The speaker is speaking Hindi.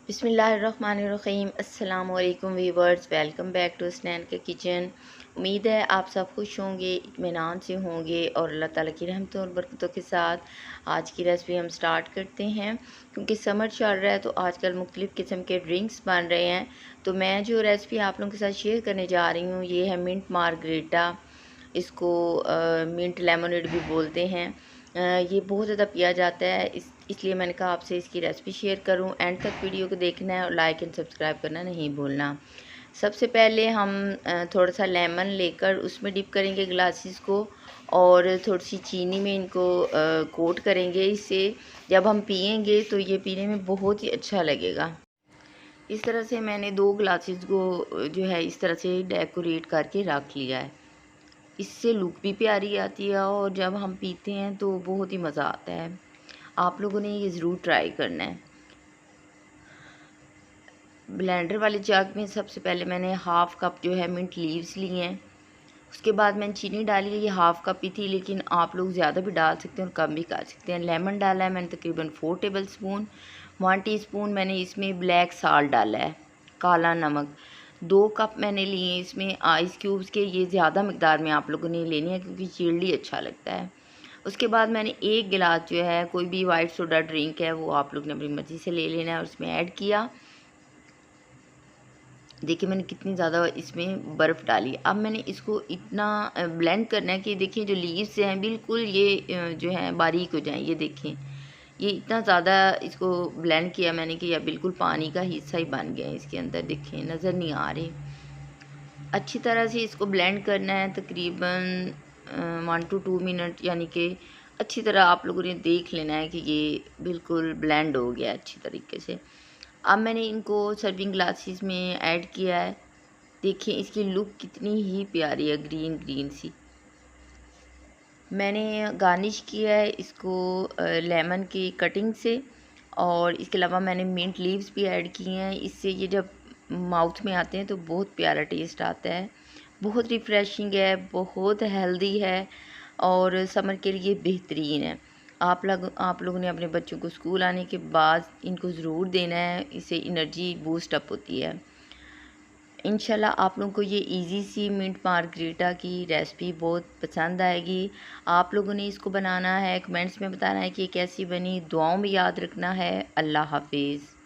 बिस्मिल्लाहिर्रहमानिर्रहीम। अस्सलाम वालेकुम वीवर्स, वेलकम बैक टू स्नैन के किचन। उम्मीद है आप सब खुश होंगे, इत्मीनान से होंगे और अल्लाह ताला की रहमतों और बरकतों के साथ आज की रेसिपी हम स्टार्ट करते हैं। क्योंकि समर चल रहा है तो आजकल मुख्तलिफ़ किस्म के ड्रिंक्स बन रहे हैं। तो मैं जो रेसिपी आप लोगों के साथ शेयर करने जा रही हूँ ये है मिंट मार्गरेटा। इसको मिंट लेमनेड भी बोलते हैं। ये बहुत ज़्यादा पिया जाता है, इसलिए मैंने कहा आपसे इसकी रेसिपी शेयर करूं। एंड तक वीडियो को देखना है और लाइक एंड सब्सक्राइब करना नहीं भूलना। सबसे पहले हम थोड़ा सा लेमन लेकर उसमें डिप करेंगे ग्लासेस को और थोड़ी सी चीनी में इनको कोट करेंगे। इससे जब हम पियेंगे तो ये पीने में बहुत ही अच्छा लगेगा। इस तरह से मैंने 2 ग्लासेस को जो है इस तरह से डेकोरेट करके रख लिया है। इससे लुक भी प्यारी आती है और जब हम पीते हैं तो बहुत ही मज़ा आता है। आप लोगों ने ये ज़रूर ट्राई करना है। ब्लेंडर वाले जग में सबसे पहले मैंने हाफ़ कप जो है मिंट लीव्स लिए हैं। उसके बाद मैंने चीनी डाली है, ये हाफ़ कप ही थी, लेकिन आप लोग ज़्यादा भी डाल सकते हैं और कम भी कर सकते हैं। लेमन डाला है मैंने तकरीबन 4 टेबल स्पून। 1 टीस्पून मैंने इसमें ब्लैक साल्ट डाला है, काला नमक। 2 कप मैंने लिए इसमें आइस क्यूब्स के। ये ज़्यादा मकदार में आप लोगों ने लेनी है क्योंकि चिल्डी अच्छा लगता है। उसके बाद मैंने 1 गिलास जो है कोई भी वाइट सोडा ड्रिंक है वो आप लोग ने अपनी मर्ज़ी से ले लेना है और उसमें ऐड किया। देखिए मैंने कितनी ज़्यादा इसमें बर्फ़ डाली। अब मैंने इसको इतना ब्लेंड करना है कि देखिए जो लीव्स हैं बिल्कुल ये जो है बारीक हो जाएं। ये देखें, ये इतना ज़्यादा इसको ब्लेंड किया मैंने कि यह बिल्कुल पानी का हिस्सा ही बन गया है इसके अंदर। देखें, नज़र नहीं आ रही। अच्छी तरह से इसको ब्लेंड करना है तकरीबन 1 to 2 मिनट, यानी कि अच्छी तरह आप लोगों ने देख लेना है कि ये बिल्कुल ब्लेंड हो गया अच्छी तरीके से। अब मैंने इनको सर्विंग ग्लासेस में ऐड किया है। देखिए इसकी लुक कितनी ही प्यारी है, ग्रीन ग्रीन सी। मैंने गार्निश किया है इसको लेमन की कटिंग से और इसके अलावा मैंने मिंट लीव्स भी ऐड किए हैं। इससे ये जब माउथ में आते हैं तो बहुत प्यारा टेस्ट आता है। बहुत रिफ़्रेशिंग है, बहुत हेल्दी है और समर के लिए बेहतरीन है। आप लोगों ने अपने बच्चों को स्कूल आने के बाद इनको ज़रूर देना है, इससे एनर्जी बूस्ट अप होती है। इंशाल्लाह आप लोगों को ये इजी सी मिंट मार्गरेटा की रेसिपी बहुत पसंद आएगी। आप लोगों ने इसको बनाना है, कमेंट्स में बताना है कि ये कैसी बनी। दुआओं में याद रखना है। अल्लाह हाफिज़।